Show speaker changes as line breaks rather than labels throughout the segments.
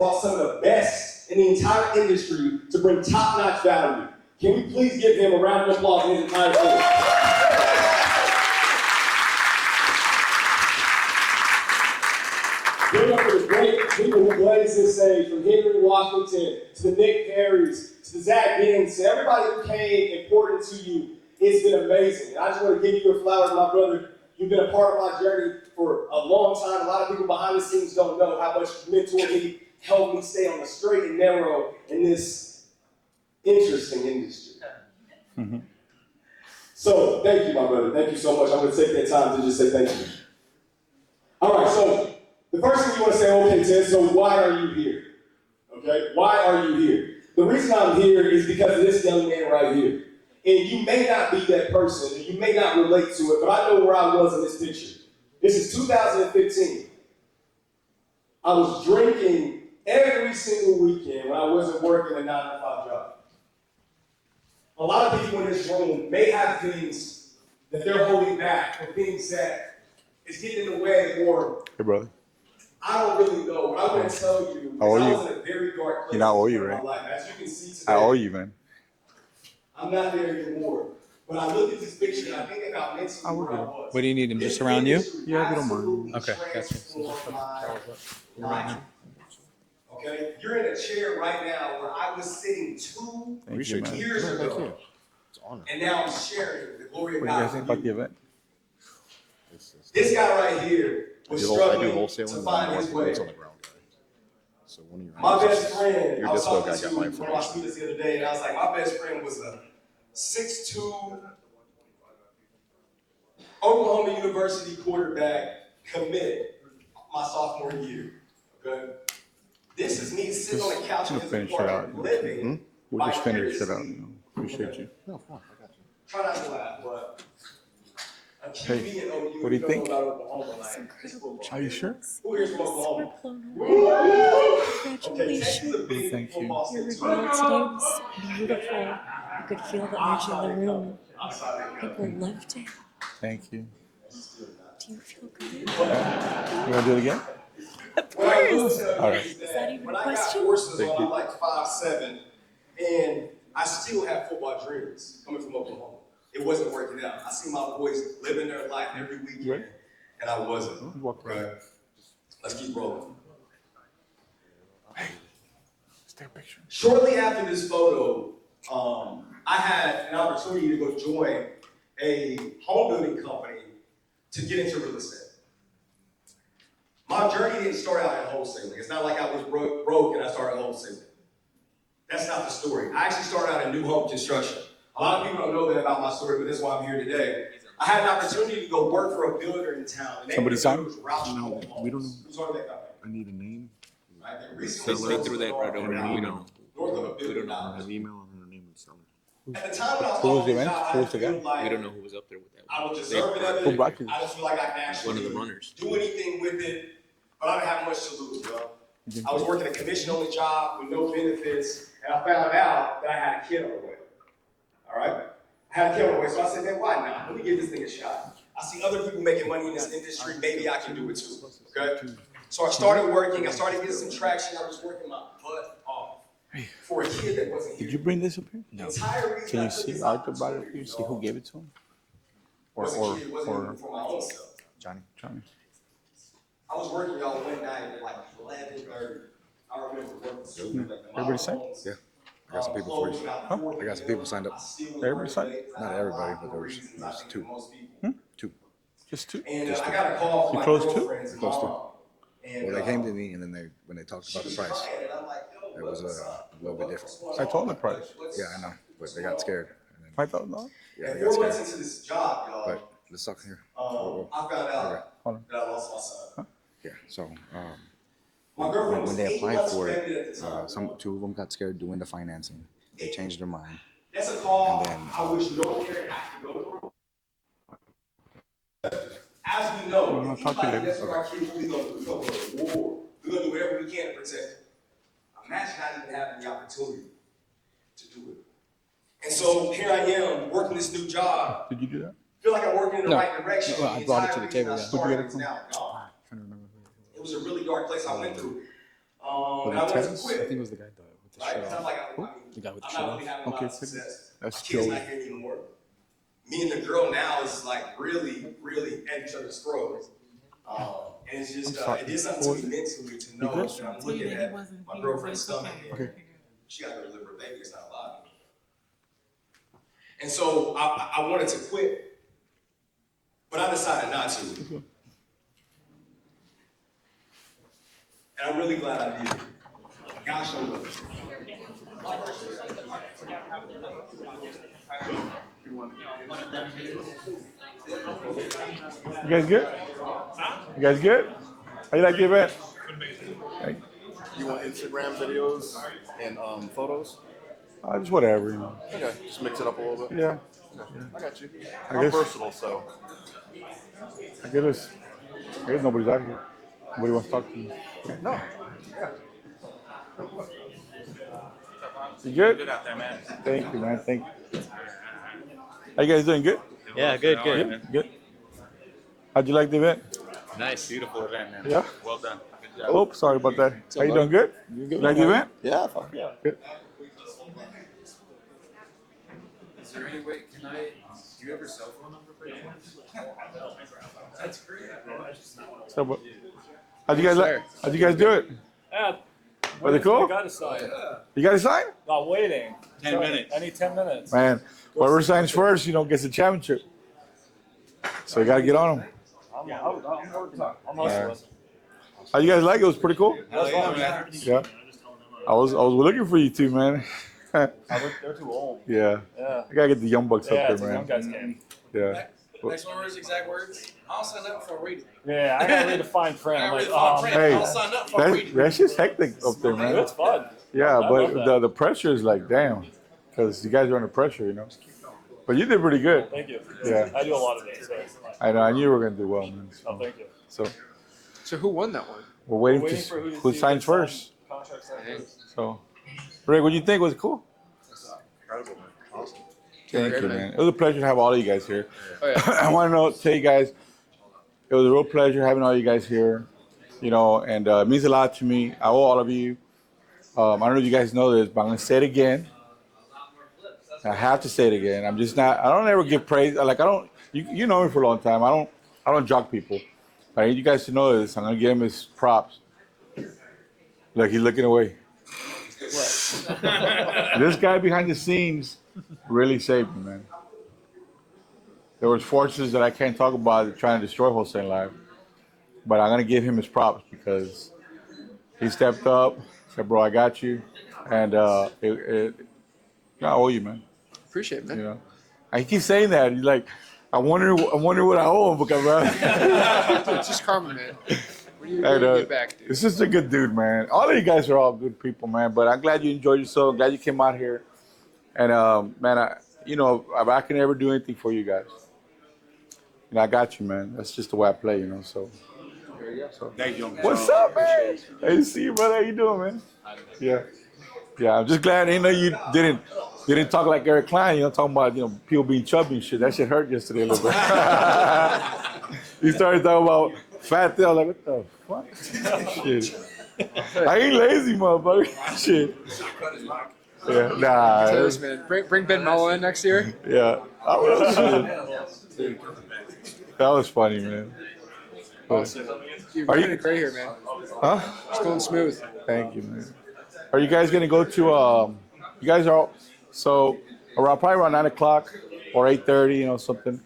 brought some of the best in the entire industry to bring top-notch value. Can we please give him a round of applause in his entire team? Give it up for the great people who blaze this stage, from Henry Washington to the Nick Perrys to the Zach Gins, to everybody who came important to you. It's been amazing. And I just want to give you your flowers, my brother. You've been a part of my journey for a long time. A lot of people behind the scenes don't know how much you mentored me, helped me stay on the straight and narrow in this interesting industry. Mm-hmm. So thank you, my brother. Thank you so much. I'm going to take that time to just say thank you. All right, so the first thing you want to say, okay, Tez, so why are you here? Okay, why are you here? The reason I'm here is because of this young man right here. And you may not be that person, and you may not relate to it, but I know where I was in this picture. This is 2015. I was drinking every single weekend when I wasn't working a 9-to-5 job. A lot of people in this room may have things that they're holding back, or things that is getting in the way, or
hey, brother.
I don't really know. What I want to tell you, I was in a very dark place
I owe you,
in
right?
my life. As you can see today,
I owe you, man.
I'm not there anymore. But I look at this picture and I think about mentally where I was.
What do you need him? Just around you?
Yeah, if you don't mind.
Okay, gotcha.
Okay, you're in a chair right now where I was sitting 2 years ago. And now I'm sharing the glory of God.
What do you guys think about the event?
This guy right here was struggling to find his way.
So one of your
my best friend, I was
guy
talking to
got my
one of my
information.
students the other day, and I was like, my best friend was a 6'2" Oklahoma University quarterback commit my sophomore year. Okay? This is me sitting on the couch in his apartment living.
We'll just finish it out. Appreciate you.
No, come on, I got you.
Try not to laugh, but
Hey, what do you think? Are you sure?
Who here's from Oklahoma?
Congratulations.
Thank you.
Your reveal today was beautiful. You could feel the energy in the room. People loved it.
Thank you.
Do you feel good?
You want to do it again?
Of course.
All right.
Is that even a
When I got
question?
horses on, I'm like 5'7", and I still have football dreams coming from Oklahoma. It wasn't working out. I see my boys living their life every weekend, and I wasn't. Okay. Let's keep rolling.
Hey, let's take a picture.
Shortly after this photo, I had an opportunity to go join a home building company to get into real estate. My journey didn't start out in wholesaling. It's not like I was broke and I started wholesaling. That's not the story. I actually started out in new home construction. A lot of people don't know that about my story, but that's why I'm here today. I had an opportunity to go work for a builder in town.
Somebody signed?
We don't know.
Who's heard of that company?
I need a name.
Right? They recently
They
sold
threw that right over
here.
here. We don't know.
north of $1
I
billion.
have an email and her name and seller.
At the time when I was
Who was
on
the
this
event?
job,
Who
I
was the
feel
guy?
like
We don't know who was up there with that.
I was deserving of
Who
it.
brought you?
I just feel like I can actually
One of the runners.
do anything with it, but I didn't have much to lose, bro. I was working a commission-only job with no benefits, and I found out that I had a kid on the way. All right? I had a kid on the way, so I said, man, why not? Let me give this thing a shot. I see other people making money in this industry, maybe I can do it too, okay? So I started working, I started getting some traction, I was working my butt off for a kid that wasn't here.
Did you bring this up here?
The entire reason
Can
I
you
took
see
this
Arthur brought it up
opportunity,
here? See who gave it to him? Or
wasn't even for my own self.
Johnny.
I was working y'all one night at like 11:30. I remember working so like the
Everybody signed?
Yeah. I got some people for you.
Huh?
I got some people signed up.
Everybody signed?
Not everybody, but there's two. Two.
Just two?
And I got a call from
You
my
closed two?
girlfriend's
Closed two.
mom. And,
Well, they came to me and then when they talked
she
about the
was
price,
crying, and I'm like, yo,
it was a little bit different.
what's
I told them the price.
Yeah, I know, but they got scared. And then,
$5,000?
yeah,
And
they got
4 months
scared.
into this job, y'all,
But let's talk here.
I found out
Hold on.
that I lost my son.
Yeah. So
My girlfriend
when
was
they
8
applied
months
for
pregnant at
it,
the time.
two of them got scared doing the financing. They changed their mind.
That's a call
And then,
I wish no parent had to go through. As we know,
I'll
if
talk to you
anybody
later.
that's what our kids, we're gonna go to war. We're gonna do whatever we can to protect them. Imagine not even having the opportunity to do it. And so here I am working this new job.
Did you do that?
Feel like I'm working in the
No.
right direction.
Well, I brought it to the table, yeah.
Who'd
you get it from?
Now, gone.
I can't remember.
It was a really dark place I went through. And I wanted to
Tez? I
quit.
think it was the guy with the
Right?
shirt
Because I'm
off.
like,
The guy with the
I'm
shirt
not
off.
really having a lot
Okay,
of success.
that's
My kid's
Joey.
not here anymore. Me and the girl now is like really, really at each other's throats. And it's just, it did something to me mentally to know that I'm looking at my girlfriend's stomach.
Okay.
She got to deliver a baby, it's not alive. And so I wanted to quit, but I decided not to. And I'm really glad I did. God showed up.
You guys good? You guys good? How you like the event?
You want Instagram videos and photos?
Just whatever, you know.
Okay, just mix it up a little bit.
Yeah.
I got you.
I
I'm
guess-
versatile, so.
I guess nobody's out here. Nobody wants to talk to you.
No.
You good?
Good out there, man.
Thank you, man. Thank you. How you guys doing? Good?
Yeah, good, man.
Good. How'd you like the event?
Nice, beautiful event, man.
Yeah?
Well done. Good job.
Oh, sorry about that. How you doing? Good? You like the event?
Yeah, fuck yeah.
Good.
Is there any way, do you have your cell phone number for anyone? That's great, bro.
So, how'd you guys do it?
Yeah.
Was it cool?
I got to sign.
You got to sign?
I'm waiting.
10 minutes.
I need 10 minutes.
Man, whoever signs first, gets the championship. So you got to get on them.
I'm working. I'm hustling.
How you guys like it? It was pretty cool.
Hell yeah, man.
Yeah. I was looking for you two, man.
They're too old.
Yeah.
Yeah.
I gotta get the young bucks
Yeah,
up
it's a
there,
young
man.
guys game.
Yeah.
Next one were his exact words. I'll sign up for a reading.
Yeah, I gotta read the fine print. I'm like, oh, man.
Hey,
I'll sign up for a reading.
that's just hectic up there, man.
It's fun.
Yeah,
I
but
love that.
the pressure is like, damn, because you guys are under pressure. But you did pretty good.
Thank you.
Yeah.
I do a lot of it. So.
I know. I knew you were gonna do well, man.
Oh, thank you.
So
who won that one?
we're waiting
Waiting
to
for
see
to
who
see
signs
sign
first.
contract sign.
So, Rick, what do you think? Was it cool?
Incredible, man. Awesome.
Thank you, man. It was a pleasure to have all of you guys here.
Oh, yeah.
I want to tell you guys, it was a real pleasure having all you guys here. And it means a lot to me. I owe all of you. I don't know if you guys know this, but I'm gonna say it again. I have to say it again. I'm just not. I don't ever give praise. I don't. You know me for a long time. I don't jock people. I need you guys to know this. I'm gonna give him his props. Look, he's looking away. This guy behind the scenes really saved me, man. There was forces that I can't talk about that trying to destroy Hossein Live, but I'm gonna give him his props because he stepped up, said, "Bro, I got you," and I owe you, man.
Appreciate it, man.
I keep saying that. He's like, I wonder what I owe him because
It's just karma, man. What are you going to get back, dude?
this is a good dude, man. All of you guys are all good people, man. But I'm glad you enjoyed yourself. I'm glad you came out here. And man, if I can ever do anything for you guys, I got you, man. That's just the way I play, So,
Thank you.
what's up, man? Hey, to see you, brother. How you doing, man? Yeah. I'm just glad you didn't talk like Eric Klein. Talking about people being chubby and shit. That shit hurt yesterday a little bit. You started talking about fat tail. Like, what the fuck? Shit. I ain't lazy, motherfucker. Shit. Yeah, nah.
Tez, man. Bring Ben Mullen in next year.
Yeah. I will. Shit. That was funny, man.
You're
Are you-
doing great here, man.
Huh?
It's going smooth.
Thank you, man. Are you guys gonna go to? You guys are probably around 9 o'clock or 8:30, something.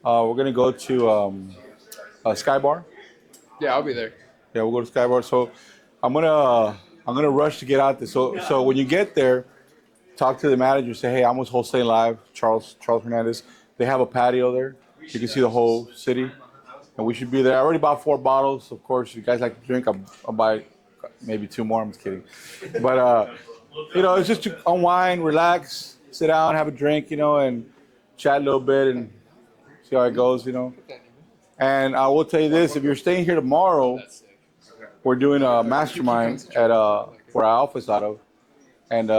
We're gonna go to Sky Bar.
Yeah, I'll be there.
Yeah, we'll go to Sky Bar. So I'm gonna rush to get out there. So when you get there, talk to the manager. Say, hey, I'm with Hossein Live, Charles Hernandez. They have a patio there. You can see the whole city, and we should be there. I already bought 4 bottles. Of course, if you guys like to drink, I'll buy maybe 2 more. I'm just kidding. But it's just to unwind, relax, sit down, have a drink, and chat a little bit and see how it goes, And I will tell you this: if you're staying here tomorrow, we're doing a mastermind at where our office out of, and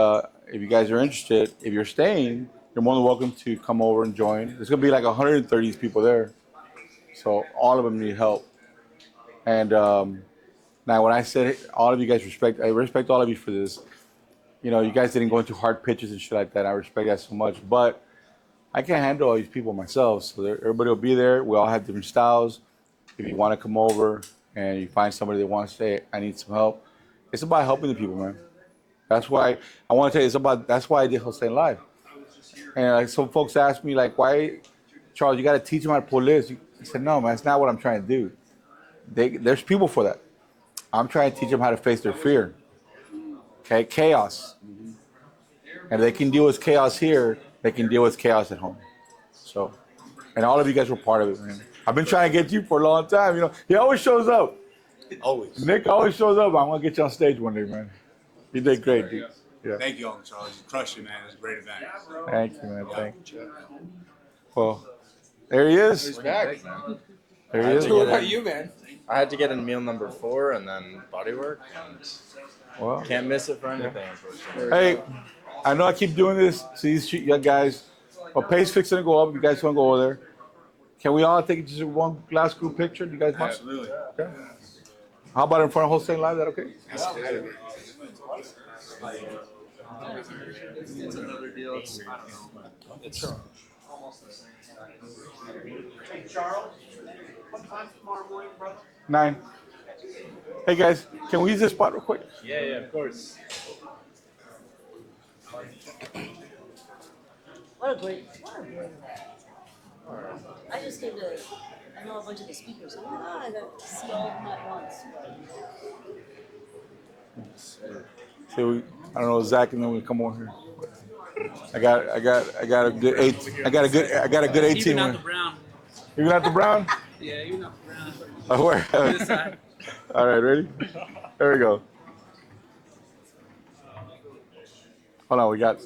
if you guys are interested, if you're staying, you're more than welcome to come over and join. There's gonna be like 130 people there, so all of them need help. And Now, when I said all of you guys I respect all of you for this. You know, you guys didn't go into hard pitches and shit like that. I respect that so much. But I can't handle all these people myself. So everybody will be there. We all have different styles. If you want to come over and you find somebody that wants to say, I need some help, it's about helping the people, man. That's why I want to tell you, that's why I did Hossein Live. And like some folks ask me, like, why, Charles, you got to teach them how to pull this. I said, no, man, that's not what I'm trying to do. There's people for that. I'm trying to teach them how to face their fear. Okay, chaos. And if they can deal with chaos here, they can deal with chaos at home. So, and all of you guys were part of it, man. I've been trying to get you for a long time. You know, he always shows up.
Always.
Nick always shows up. I want to get you on stage one day, man. You did great, dude. Yeah.
Thank you, Uncle Charles. You crushed it, man. It was a great event.
Thank you, man. Thank you. Well, there he is.
He's back.
There he is.
What about you, man?
I had to get in meal number 4 and then bodywork, and
Well,
can't miss it for anything, unfortunately.
hey, I know I keep doing this to these young guys, but pace fixing to go up. If you guys want to go over there, can we all take just one last group picture? Do you guys mind?
Absolutely.
Okay. How about in front of Hossein Live? Is that okay?
It's another deal. It's
Hey, Charles, what time tomorrow morning, brother?
9. Hey guys, can we use this spot real quick?
yeah, of course.
What a great event. I just came to, I know a bunch of the speakers. Oh my God, I got to see all of them at once.
So I don't know, Zach, and then we come over here. I got a good 8. I got a good 18.
Even out the brown.
Even out the brown?
Yeah, even out the brown.
Oh, where?
This side.
All right, ready? There we go. Hold on, we got.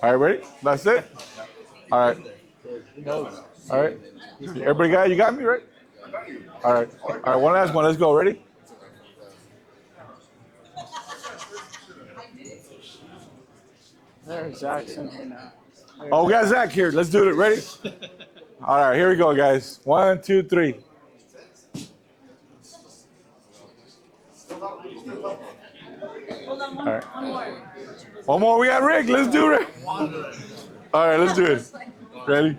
All right, ready? That's it? All right. All right. Everybody got it? You got me, right? All right. All right, one last one. Let's go. Ready?
There's Jackson here now.
Oh, we got Zach here. Let's do it. Ready? All right, here we go, guys. 1, 2, 3.
Hold on,
All right.
one more.
One more. We got Rick. Let's do it. All right, let's do it. Ready?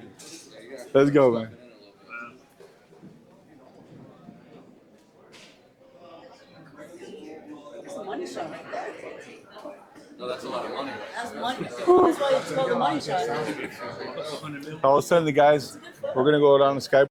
Let's go, man.
That's a money shot right there.
No, that's a lot of money.
That's money. That's why it's called a money shot.
I was telling the guys, we're going to go down to Skype.